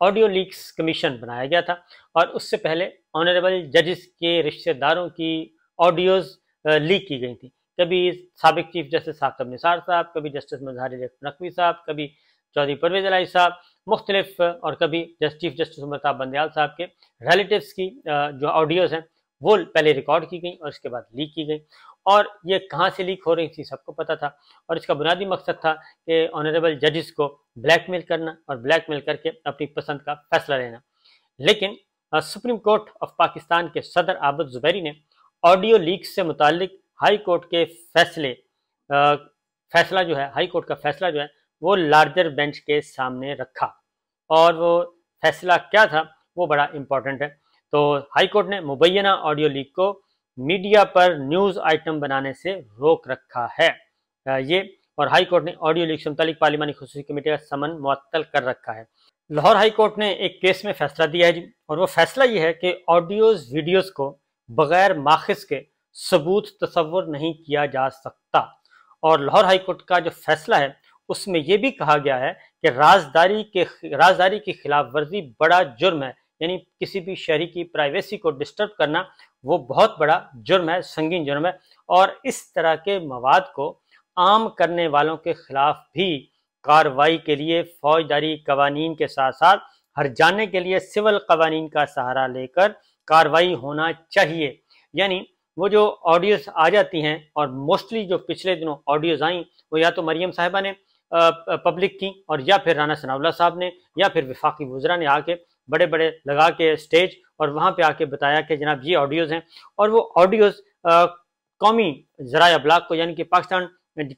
Audio leaks commission بنایا گیا تھا، اور اس سے پہلے آنریبل ججز کے رشتہ داروں کی آڈیوز لیک کی گئی تھیں. کبھی سابق چیف جسٹس ثاقب نثار صاحب، کبھی جسٹس مظہر علی نقوی صاحب، کبھی چودھری پرویز الہی صاحب، مختلف، اور کبھی چیف جسٹس عمر طاہر بندیال صاحب کے ریلیٹیوز کی جو آڈیوز ہیں وہ پہلے ریکارڈ کی گئیں اور اس کے بعد لیک کی گئیں. اور یہ کہاں سے لیک ہو رہی تھی سب کو پتہ تھا، اور اس کا بنیادی مقصد تھا کہ آنریبل ججز کو بلیک میل کرنا اور بلیک میل کر کے اپنی پسند کا فیصلہ لینا. لیکن سپریم کورٹ آف پاکستان کے صدر عابد زبیری نے آڈیو لیکس سے متعلق ہائی کورٹ کے فیصلہ جو ہے، ہائی کورٹ کا فیصلہ جو ہے وہ لارجر بینچ کے سامنے رکھا، اور وہ فیصلہ کیا تھا وہ بڑا امپورٹنٹ ہے. تو ہائی کورٹ نے مبینہ آڈیو لیک کو میڈیا پر نیوز آئٹم بنانے سے روک رکھا ہے. یہ اور ہائی کورٹ نے آڈیو لیک سے متعلق پارلیمانی خصوصی کمیٹی کا سمن معطل کر رکھا ہے. لاہور ہائی کورٹ نے ایک کیس میں فیصلہ دیا ہے جی، اور وہ فیصلہ یہ ہے کہ آڈیوز ویڈیوز کو بغیر ماخذ کے ثبوت تصور نہیں کیا جا سکتا. اور لاہور ہائی کورٹ کا جو فیصلہ ہے اس میں یہ بھی کہا گیا ہے کہ رازداری کی خلاف ورزی بڑا جرم ہے، یعنی کسی بھی شہری کی پرائیویسی کو ڈسٹرب کرنا وہ بہت بڑا جرم ہے، سنگین جرم ہے. اور اس طرح کے مواد کو عام کرنے والوں کے خلاف بھی کارروائی کے لیے فوجداری قوانین کے ساتھ ساتھ ہرجانے کے لیے سول قوانین کا سہارا لے کر کارروائی ہونا چاہیے. یعنی وہ جو آڈیوز آ جاتی ہیں، اور موسٹلی جو پچھلے دنوں آڈیوز آئیں وہ یا تو مریم صاحبہ نے پبلک کی، اور یا پھر رانا ثناء اللہ صاحب نے، یا پھر وفاقی وزراء نے آ کے بڑے بڑے لگا کے اسٹیج اور وہاں پہ آ کے بتایا کہ جناب یہ آڈیوز ہیں. اور وہ آڈیوز قومی ذرائع ابلاغ کو، یعنی کہ پاکستان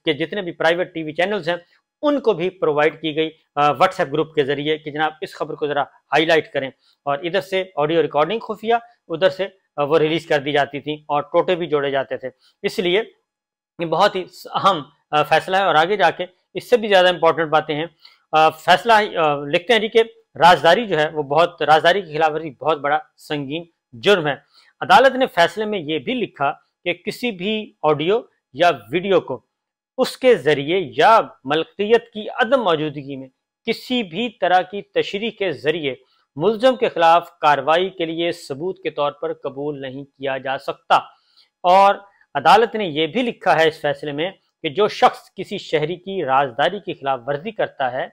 کے جتنے بھی پرائیویٹ ٹی وی چینلز ہیں ان کو بھی پرووائڈ کی گئی واٹس ایپ گروپ کے ذریعے کہ جناب اس خبر کو ذرا ہائی لائٹ کریں. اور ادھر سے آڈیو ریکارڈنگ خفیہ، ادھر سے وہ ریلیز کر دی جاتی تھی اور ٹوٹے بھی جوڑے جاتے تھے. اس لیے یہ بہت ہی اہم فیصلہ ہے. اور آگے جا کے اس سے بھی زیادہ امپورٹنٹ باتیں ہیں. فیصلہ لکھتے ہیں جی کہ رازداری جو ہے وہ رازداری کی خلاف ورزی بہت بڑا سنگین جرم ہے. عدالت نے فیصلے میں یہ بھی لکھا کہ کسی بھی آڈیو یا ویڈیو کو اس کے ذریعے یا ملکیت کی عدم موجودگی میں کسی بھی طرح کی تشریح کے ذریعے ملزم کے خلاف کارروائی کے لیے ثبوت کے طور پر قبول نہیں کیا جا سکتا. اور عدالت نے یہ بھی لکھا ہے اس فیصلے میں کہ جو شخص کسی شہری کی رازداری کی خلاف ورزی کرتا ہے،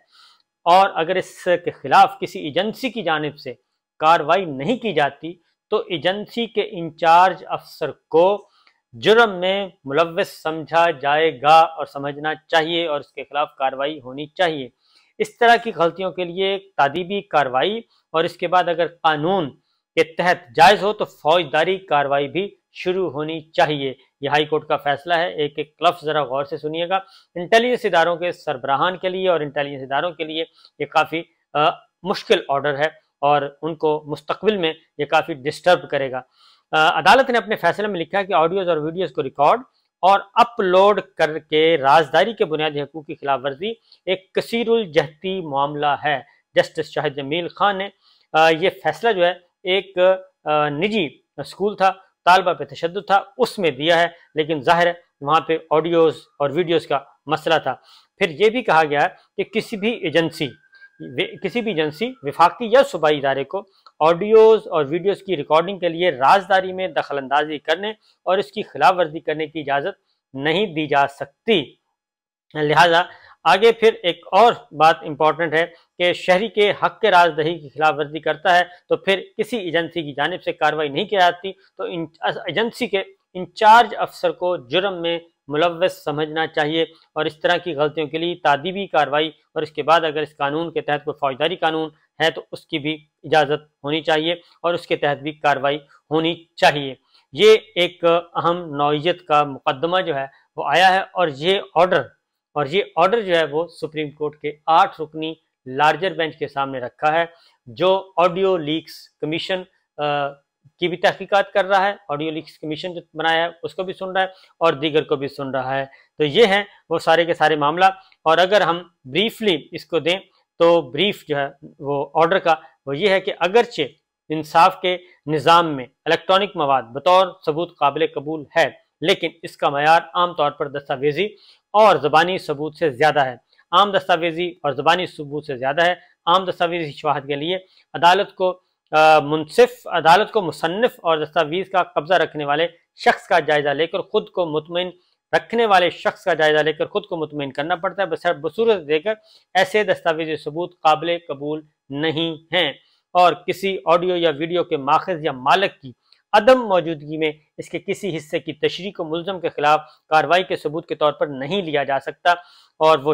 اور اگر اس کے خلاف کسی ایجنسی کی جانب سے کارروائی نہیں کی جاتی تو ایجنسی کے انچارج افسر کو جرم میں ملوث سمجھا جائے گا اور سمجھنا چاہیے، اور اس کے خلاف کارروائی ہونی چاہیے. اس طرح کی غلطیوں کے لیے تعدیبی کارروائی، اور اس کے بعد اگر قانون کے تحت جائز ہو تو فوجداری کارروائی بھی شروع ہونی چاہیے. یہ ہائی کورٹ کا فیصلہ ہے. ایک ایک لفظ ذرا غور سے سنیے گا. انٹیلیجنس اداروں کے سربراہان کے لیے اور انٹیلیجنس اداروں کے لیے یہ کافی مشکل آرڈر ہے، اور ان کو مستقبل میں یہ کافی ڈسٹرب کرے گا. عدالت نے اپنے فیصلے میں لکھا ہے کہ آڈیوز اور ویڈیوز کو ریکارڈ اور اپلوڈ کر کے رازداری کے بنیادی حقوق کی خلاف ورزی ایک کثیر الجہتی معاملہ ہے. جسٹس شاہد جمیل خان نے یہ فیصلہ جو ہے ایک نجی اسکول تھا، طالبہ پہ تشدد تھا، اس میں دیا ہے، لیکن ظاہر ہے وہاں پہ آڈیوز اور ویڈیوز کا مسئلہ تھا. پھر یہ بھی کہا گیا ہے کہ کسی بھی ایجنسی وفاقی یا صوبائی ادارے کو آڈیوز اور ویڈیوز کی ریکارڈنگ کے لیے رازداری میں دخل اندازی کرنے اور اس کی خلاف ورزی کرنے کی اجازت نہیں دی جا سکتی. لہذا آگے پھر ایک اور بات امپورٹنٹ ہے کہ شہری کے حق کے رازدہی کی خلاف ورزی کرتا ہے تو پھر کسی ایجنسی کی جانب سے کارروائی نہیں کی جاتی تو ایجنسی کے انچارج افسر کو جرم میں ملوث سمجھنا چاہیے، اور اس طرح کی غلطیوں کے لیے تعدیبی کارروائی، اور اس کے بعد اگر اس قانون کے تحت کوئی فوجداری قانون ہے تو اس کی بھی اجازت ہونی چاہیے اور اس کے تحت بھی کارروائی ہونی چاہیے. یہ ایک اہم نوعیت کا مقدمہ جو ہے وہ آیا ہے، اور یہ آرڈر جو ہے وہ سپریم کورٹ کے 8 رکنی لارجر بینچ کے سامنے رکھا ہے، جو آڈیو لیکس کمیشن کی بھی تحقیقات کر رہا ہے. آڈیو لیکس کمیشن جو بنایا ہے اس کو بھی سن رہا ہے اور دیگر کو بھی سن رہا ہے. تو یہ ہیں وہ سارے کے سارے معاملہ. اور اگر ہم بریفلی اس کو دیں تو بریف جو ہے وہ آرڈر کا وہ یہ ہے کہ اگرچہ انصاف کے نظام میں الیکٹرانک مواد بطور ثبوت قابل قبول ہے، لیکن اس کا معیار عام طور پر دستاویزی اور زبانی ثبوت سے زیادہ ہے. عام دستاویزی اور زبانی ثبوت سے زیادہ ہے. عام دستاویزی شواہد کے لیے عدالت کو مصنف اور دستاویز کا قبضہ رکھنے والے شخص کا جائزہ لے کر خود کو مطمئن کرنا پڑتا ہے، بصورت دے کر ایسے دستاویزی ثبوت قابل قبول نہیں ہیں، اور کسی آڈیو یا ویڈیو کے ماخذ یا مالک کی عدم موجودگی میں اس کے کسی حصے کی تشریح کو ملزم کے خلاف کارروائی کے ثبوت کے طور پر نہیں لیا جا سکتا، اور وہ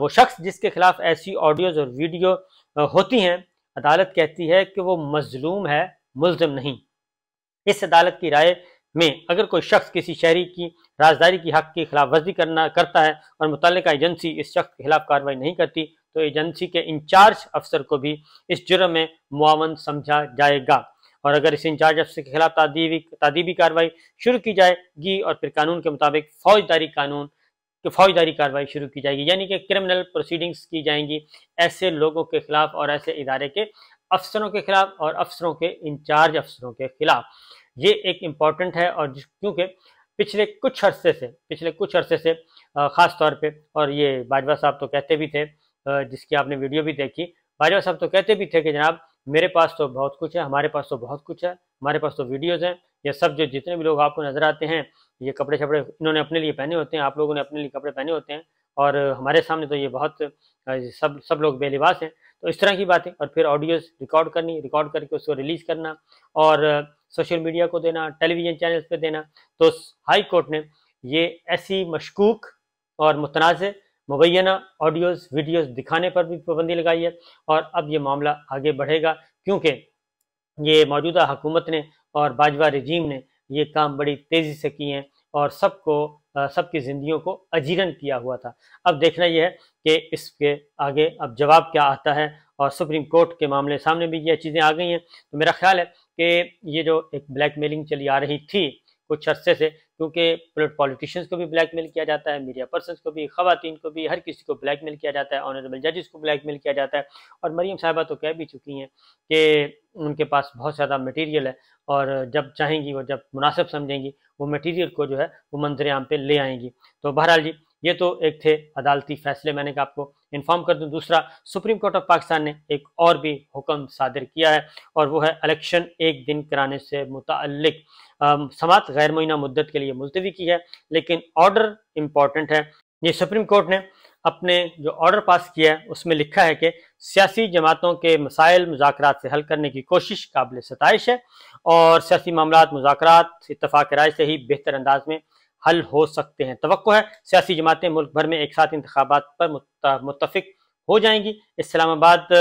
شخص جس کے خلاف ایسی آڈیوز اور ویڈیو ہوتی ہیں، عدالت کہتی ہے کہ وہ مظلوم ہے، ملزم نہیں۔ اس عدالت کی رائے میں اگر کوئی شخص کسی شہری کی رازداری کی حق کی خلاف ورزی کرتا ہے اور متعلقہ ایجنسی اس شخص کے خلاف کارروائی نہیں کرتی تو ایجنسی کے انچارج افسر کو بھی اس جرم میں معاون سمجھا جائے گا، اور اگر اس انچارج افسر کے خلاف تعدیبی کارروائی شروع کی جائے گی اور پھر قانون کے مطابق فوجداری کارروائی شروع کی جائے گی، یعنی کہ کرمنل پروسیڈنگز کی جائیں گی ایسے لوگوں کے خلاف اور ایسے ادارے کے افسروں کے خلاف اور افسروں کے انچارج افسروں کے خلاف۔ یہ ایک امپورٹنٹ ہے، اور کیونکہ پچھلے کچھ عرصے سے خاص طور پہ، اور یہ باجوہ صاحب تو کہتے بھی تھے، جس کی آپ نے ویڈیو بھی دیکھی، باجوہ صاحب تو کہتے بھی تھے کہ جناب میرے پاس تو بہت کچھ ہے، ہمارے پاس تو بہت کچھ ہے، ہمارے پاس تو ویڈیوز ہیں، یہ سب جتنے بھی لوگ آپ کو نظر آتے ہیں، یہ کپڑے انہوں نے اپنے لیے پہنے ہوتے ہیں، آپ لوگوں نے اپنے لیے کپڑے پہنے ہوتے ہیں، اور ہمارے سامنے تو یہ بہت سب لوگ بے لباس ہیں۔ تو اس طرح کی باتیں، اور پھر آڈیوز ریکارڈ کر کے اس کو ریلیز کرنا اور سوشل میڈیا کو دینا، ٹیلی ویژن چینلز پہ دینا۔ تو ہائی کورٹ نے یہ ایسی مشکوک اور متنازع مبینہ آڈیوز ویڈیوز دکھانے پر بھی پابندی لگائی ہے، اور اب یہ معاملہ آگے بڑھے گا، کیونکہ یہ موجودہ حکومت نے اور باجوہ رجیم نے یہ کام بڑی تیزی سے کیے ہیں، اور سب کی زندگیوں کو اجیرن کیا ہوا تھا۔ اب دیکھنا یہ ہے کہ اس کے آگے اب جواب کیا آتا ہے، اور سپریم کورٹ کے معاملے سامنے بھی یہ چیزیں آ گئی ہیں۔ تو میرا خیال ہے کہ یہ جو ایک بلیک میلنگ چلی آ رہی تھی کچھ عرصے سے، کیونکہ پولیٹیشینز کو بھی بلیک میل کیا جاتا ہے، میڈیا پرسنز کو بھی، خواتین کو بھی، ہر کسی کو بلیک میل کیا جاتا ہے، آنریبل ججز کو بلیک میل کیا جاتا ہے، اور مریم صاحبہ تو کہہ بھی چکی ہیں کہ ان کے پاس بہت زیادہ مٹیریل ہے، اور جب چاہیں گی، وہ جب مناسب سمجھیں گی، وہ مٹیریل کو جو ہے وہ منظر عام پہ لے آئیں گی۔ تو بہرحال جی، یہ تو ایک تھے عدالتی فیصلے، میں نے کہا آپ کو انفارم کر دوں۔ دوسرا، سپریم کورٹ آف پاکستان نے ایک اور بھی حکم صادر کیا ہے، اور وہ ہے الیکشن ایک دن کرانے سے متعلق سماعت غیر معینہ مدت کے لیے ملتوی کی ہے، لیکن آرڈر امپورٹنٹ ہے۔ یہ سپریم کورٹ نے اپنے جو آرڈر پاس کیا ہے اس میں لکھا ہے کہ سیاسی جماعتوں کے مسائل مذاکرات سے حل کرنے کی کوشش قابل ستائش ہے، اور سیاسی معاملات مذاکرات اتفاق رائے سے ہی بہتر انداز میں حل ہو سکتے ہیں۔ توقع ہے سیاسی جماعتیں ملک بھر میں ایک ساتھ انتخابات پر متفق ہو جائیں گی۔ اسلام آباد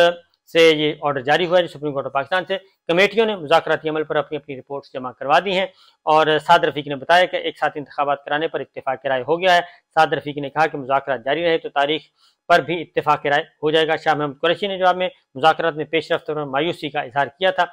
سے یہ آرڈر جاری ہوا ہے سپریم کورٹ آف پاکستان سے۔ کمیٹیوں نے مذاکراتی عمل پر اپنی رپورٹس جمع کروا دی ہیں، اور سعد رفیق نے بتایا کہ ایک ساتھ انتخابات کرانے پر اتفاق رائے ہو گیا ہے۔ سعد رفیق نے کہا کہ مذاکرات جاری رہے تو تاریخ پر بھی اتفاق رائے ہو جائے گا۔ شاہ محمود قریشی نے جواب میں مذاکرات میں پیش رفت پر مایوسی کا اظہار کیا تھا۔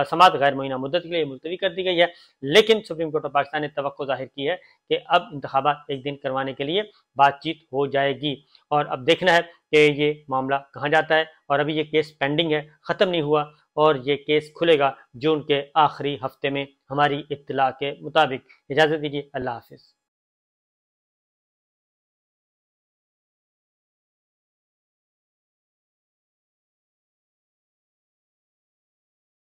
سماعت غیر معینہ مدت کے لیے ملتوی کر دی گئی ہے، لیکن سپریم کورٹ آف پاکستان نے توقع ظاہر کی ہے کہ اب انتخابات ایک دن کروانے کے لیے بات چیت ہو جائے گی، اور اب دیکھنا ہے کہ یہ معاملہ کہاں جاتا ہے، اور ابھی یہ کیس پینڈنگ ہے، ختم نہیں ہوا، اور یہ کیس کھلے گا جون کے آخری ہفتے میں ہماری اطلاع کے مطابق۔ اجازت دیجیے، اللہ حافظ۔